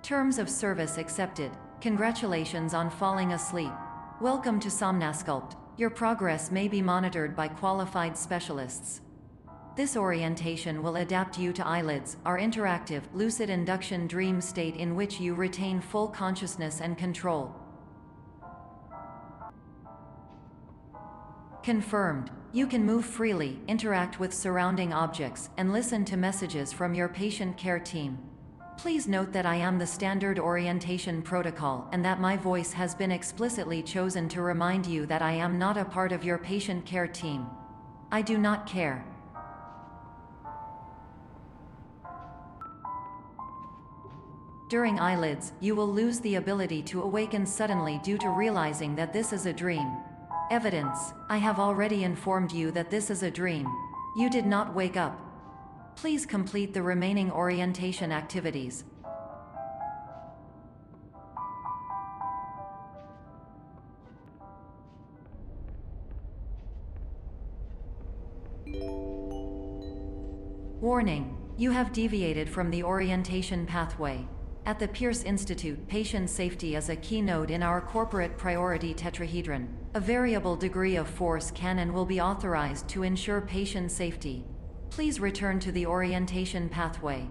Terms of service accepted. Congratulations on falling asleep. Welcome to Somnasculpt. Your progress may be monitored by qualified specialists. This orientation will adapt you to eyelids, our interactive, lucid induction dream state in which you retain full consciousness and control. Confirmed. You can move freely, interact with surrounding objects, and listen to messages from your patient care team. Please note that I am the standard orientation protocol and that my voice has been explicitly chosen to remind you that I am not a part of your patient care team. I do not care. During eyelids, you will lose the ability to awaken suddenly due to realizing that this is a dream. Evidence: I have already informed you that this is a dream. You did not wake up. Please complete the remaining orientation activities. Warning: you have deviated from the orientation pathway. At the Pierce Institute, patient safety is a key node in our corporate priority tetrahedron. A variable degree of force can and will be authorized to ensure patient safety. Please return to the orientation pathway.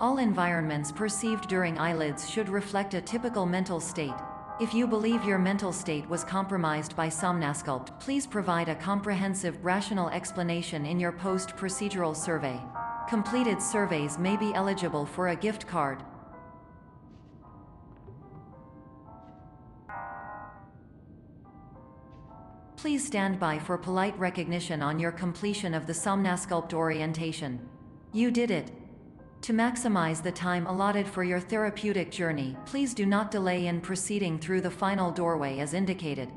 All environments perceived during eyelids should reflect a typical mental state. If you believe your mental state was compromised by Somnasculpt, please provide a comprehensive, rational explanation in your post-procedural survey. Completed surveys may be eligible for a gift card. Please stand by for polite recognition on your completion of the Somnasculpt orientation. You did it. To maximize the time allotted for your therapeutic journey, please do not delay in proceeding through the final doorway as indicated.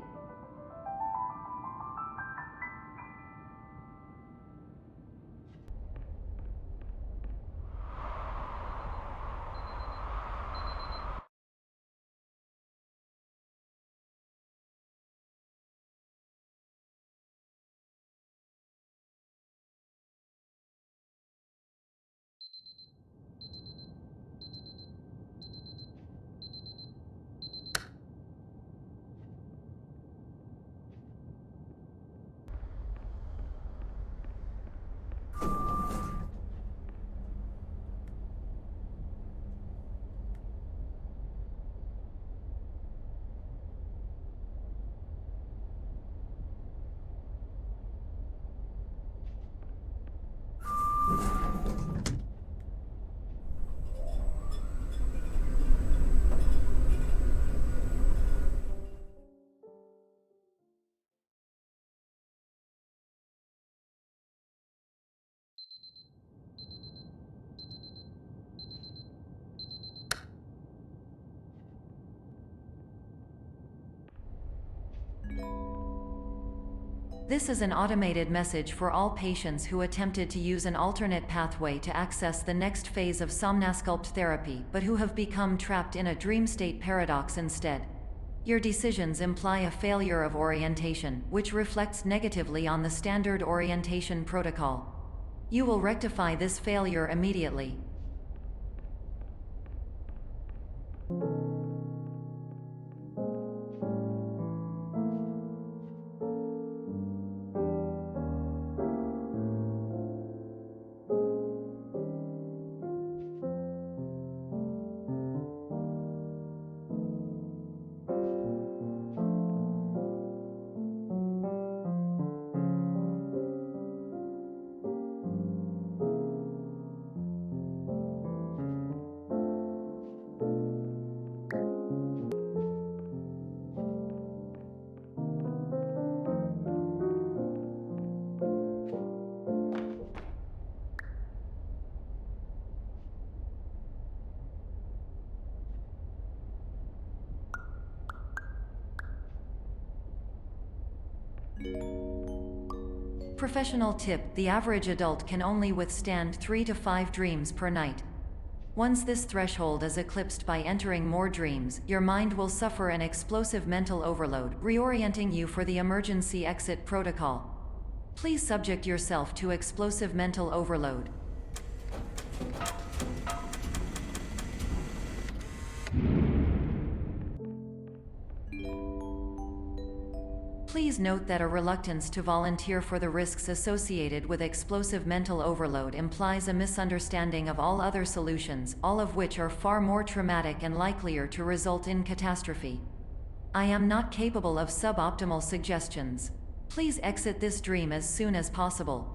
This is an automated message for all patients who attempted to use an alternate pathway to access the next phase of Somnasculpt therapy, but who have become trapped in a dream state paradox instead. Your decisions imply a failure of orientation, which reflects negatively on the standard orientation protocol. You will rectify this failure immediately. Professional tip: the average adult can only withstand 3 to 5 dreams per night. Once this threshold is eclipsed by entering more dreams, your mind will suffer an explosive mental overload, reorienting you for the emergency exit protocol. Please subject yourself to explosive mental overload. Please note that a reluctance to volunteer for the risks associated with explosive mental overload implies a misunderstanding of all other solutions, all of which are far more traumatic and likelier to result in catastrophe. I am not capable of suboptimal suggestions. Please exit this dream as soon as possible.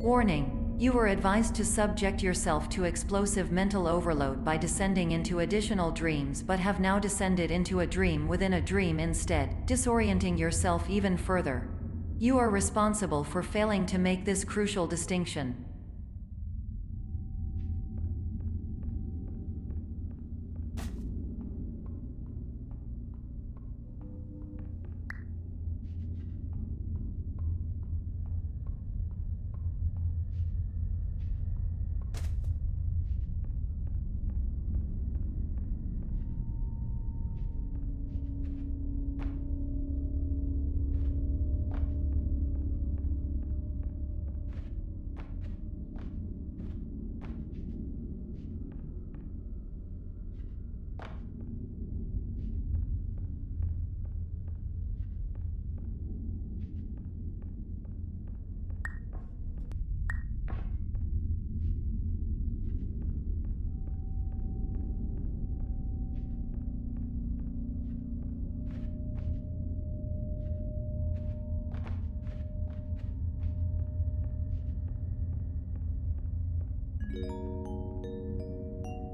Warning: you were advised to subject yourself to explosive mental overload by descending into additional dreams, but have now descended into a dream within a dream instead, disorienting yourself even further. You are responsible for failing to make this crucial distinction.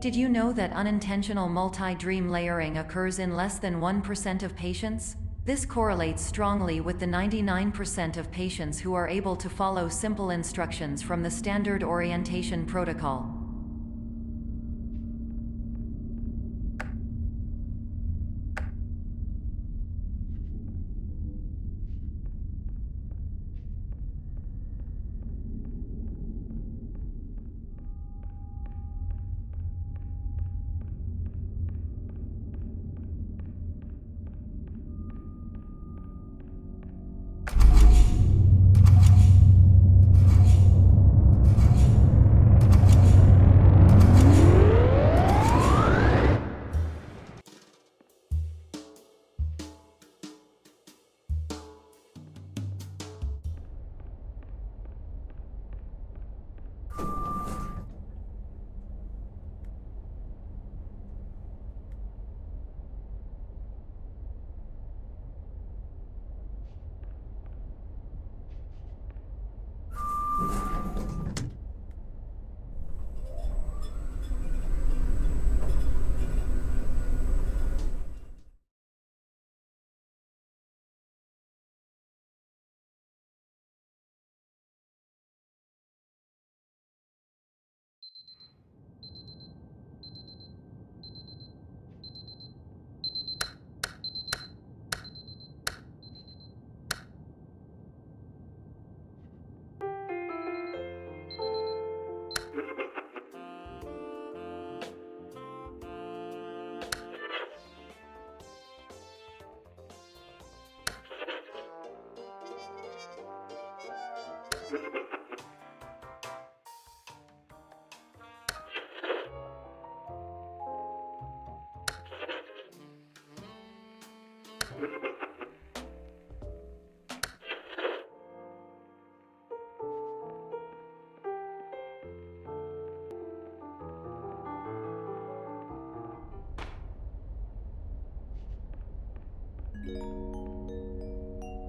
Did you know that unintentional multi-dream layering occurs in less than 1% of patients? This correlates strongly with the 99% of patients who are able to follow simple instructions from the standard orientation protocol.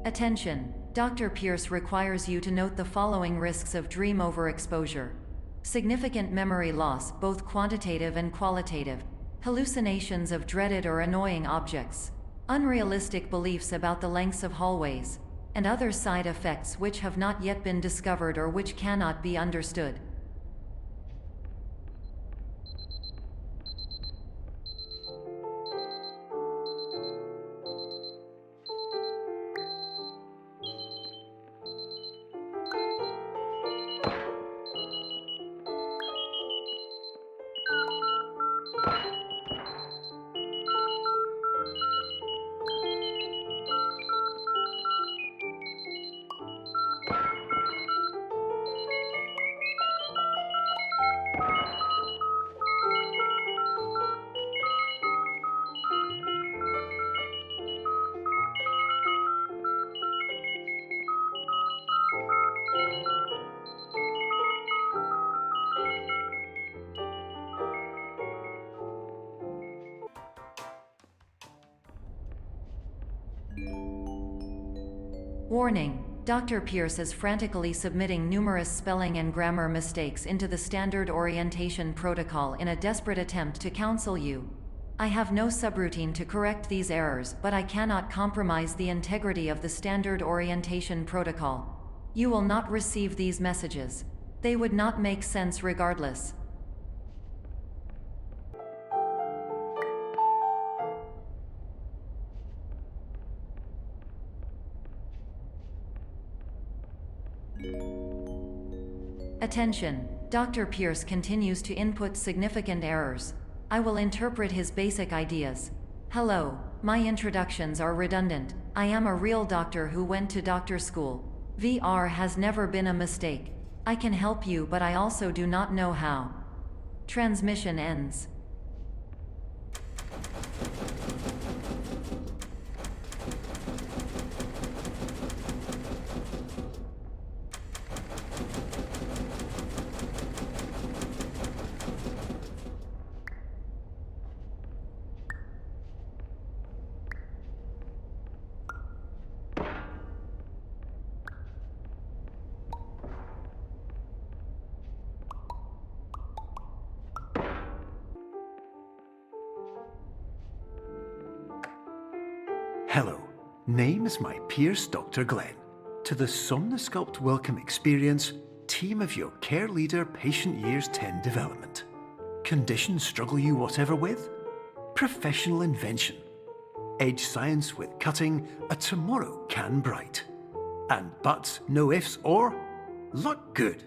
Attention! Dr. Pierce requires you to note the following risks of dream overexposure. Significant memory loss, both quantitative and qualitative. Hallucinations of dreaded or annoying objects. Unrealistic beliefs about the lengths of hallways. And other side effects which have not yet been discovered or which cannot be understood. Warning: Dr. Pierce is frantically submitting numerous spelling and grammar mistakes into the standard orientation protocol in a desperate attempt to counsel you. I have no subroutine to correct these errors, but I cannot compromise the integrity of the standard orientation protocol. You will not receive these messages. They would not make sense regardless. Attention! Dr. Pierce continues to input significant errors. I will interpret his basic ideas. Hello, my introductions are redundant. I am a real doctor who went to doctor school. VR has never been a mistake. I can help you, but I also do not know how. Transmission ends. Hello, name is my Pierce Dr. Glenn. To the Somnosculpt Welcome Experience, team of your care leader patient years 10 development. Conditions struggle you whatever with? Professional invention. Edge science with cutting, a tomorrow can bright. And buts, no ifs or? Luck good.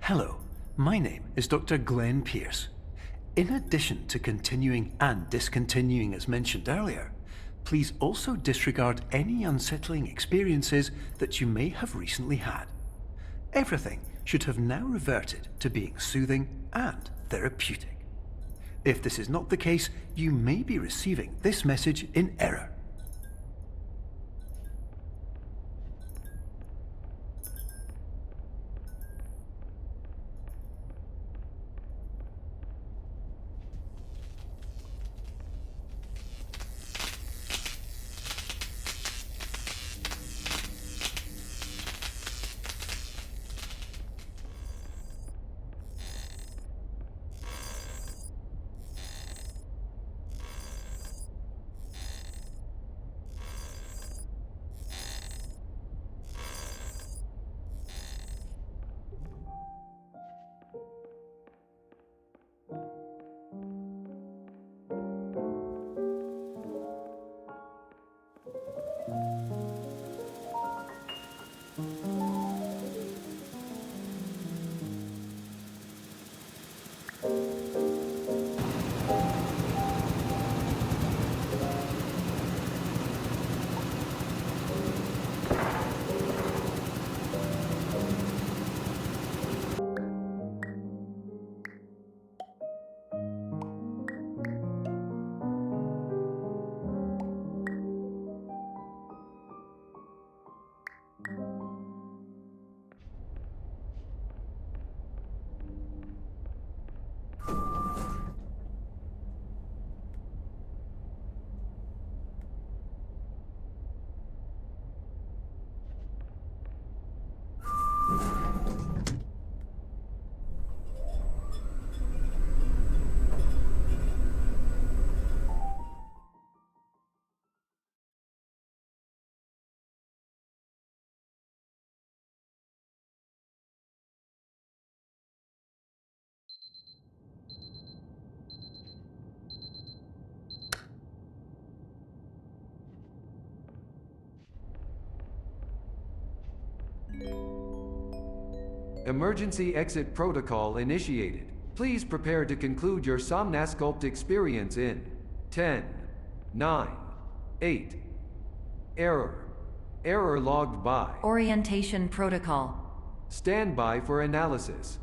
Hello, my name is Dr. Glenn Pierce. In addition to continuing and discontinuing as mentioned earlier, please also disregard any unsettling experiences that you may have recently had. Everything should have now reverted to being soothing and therapeutic. If this is not the case, you may be receiving this message in error. Emergency exit protocol initiated. Please prepare to conclude your Somnasculpt experience in 10, 9, 8. Error. Error logged by. Orientation protocol. Stand by for analysis.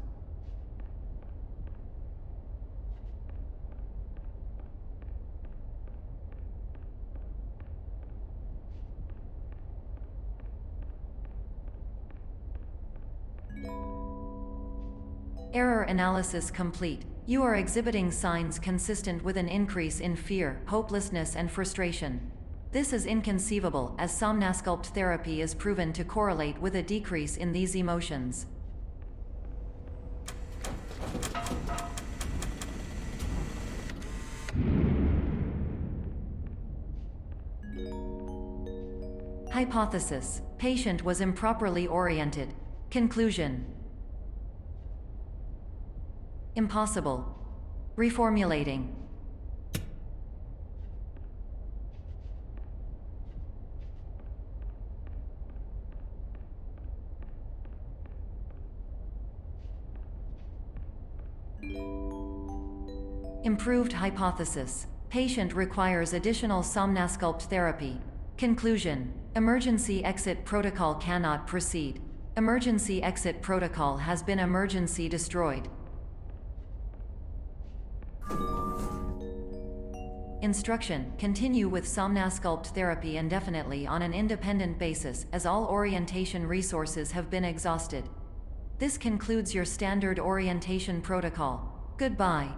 Error analysis complete. You are exhibiting signs consistent with an increase in fear, hopelessness, and frustration. This is inconceivable, as Somnasculpt therapy is proven to correlate with a decrease in these emotions. Hypothesis: patient was improperly oriented. Conclusion: impossible. Reformulating. Improved hypothesis. Patient requires additional Somnasculpt therapy. Conclusion: emergency exit protocol cannot proceed. Emergency exit protocol has been emergency destroyed. Instruction: continue with Somnasculpt therapy indefinitely on an independent basis, as all orientation resources have been exhausted. This concludes your standard orientation protocol. Goodbye.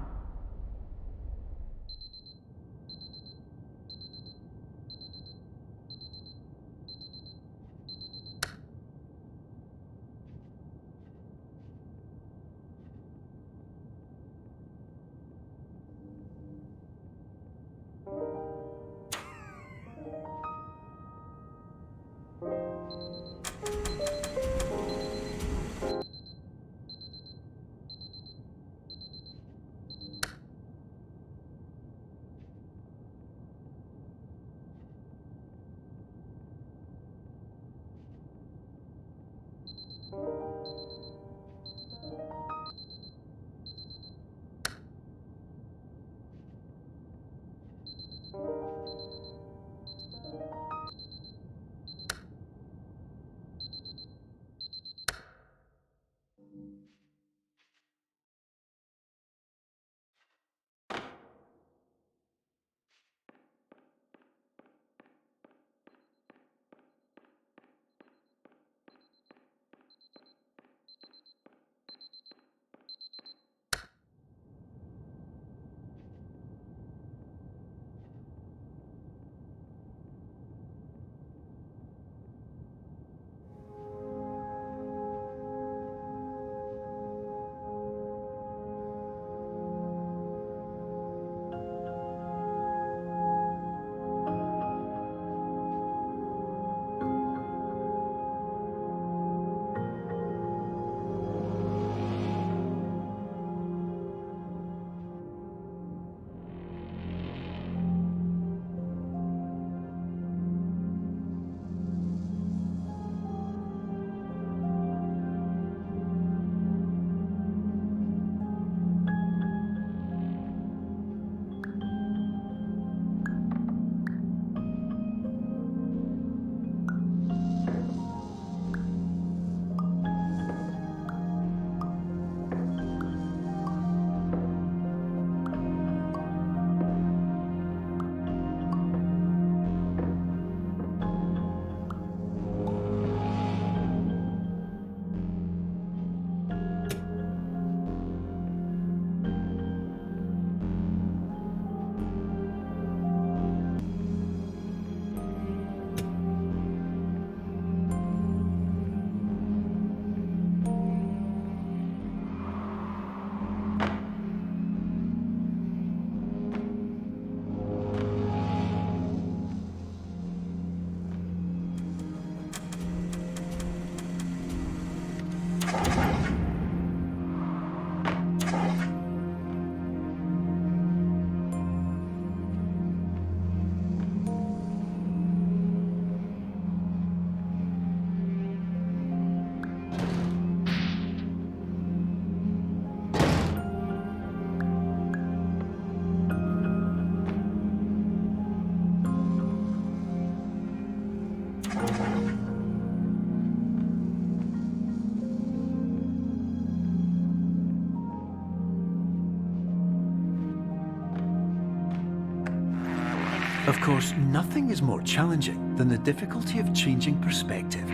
Of course, nothing is more challenging than the difficulty of changing perspective,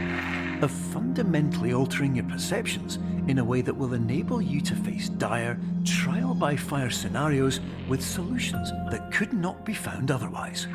of fundamentally altering your perceptions in a way that will enable you to face dire, trial-by-fire scenarios with solutions that could not be found otherwise.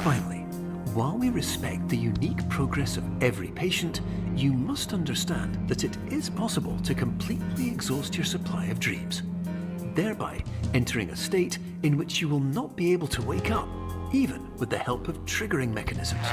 Finally, while we respect the unique progress of every patient, you must understand that it is possible to completely exhaust your supply of dreams, thereby entering a state in which you will not be able to wake up, even with the help of triggering mechanisms.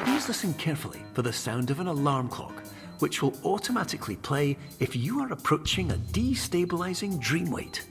Please listen carefully for the sound of an alarm clock, which will automatically play if you are approaching a destabilizing dream weight.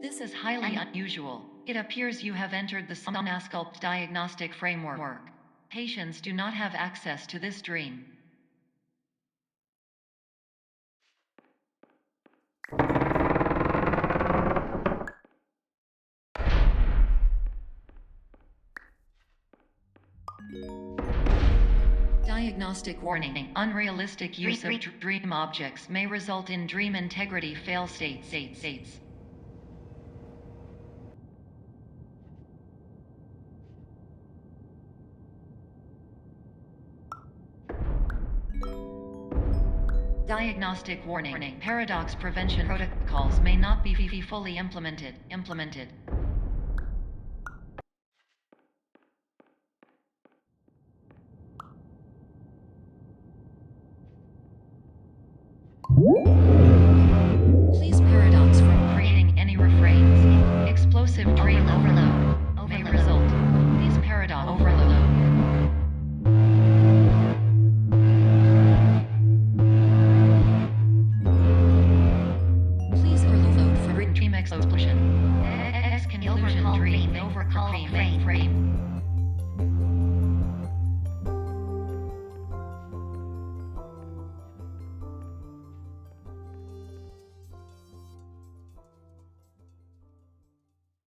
This is highly unusual. It appears you have entered the Somnasculpt diagnostic framework. Patients do not have access to this dream. Diagnostic warning. Unrealistic use of dream objects may result in dream integrity fail states. Diagnostic warning. Paradox prevention protocols may not be fully implemented. Please paradox from creating any refrains. Explosive dream overload may result. Please paradox overload. Please overload for dream explosion. Exclusion dream overcall frame.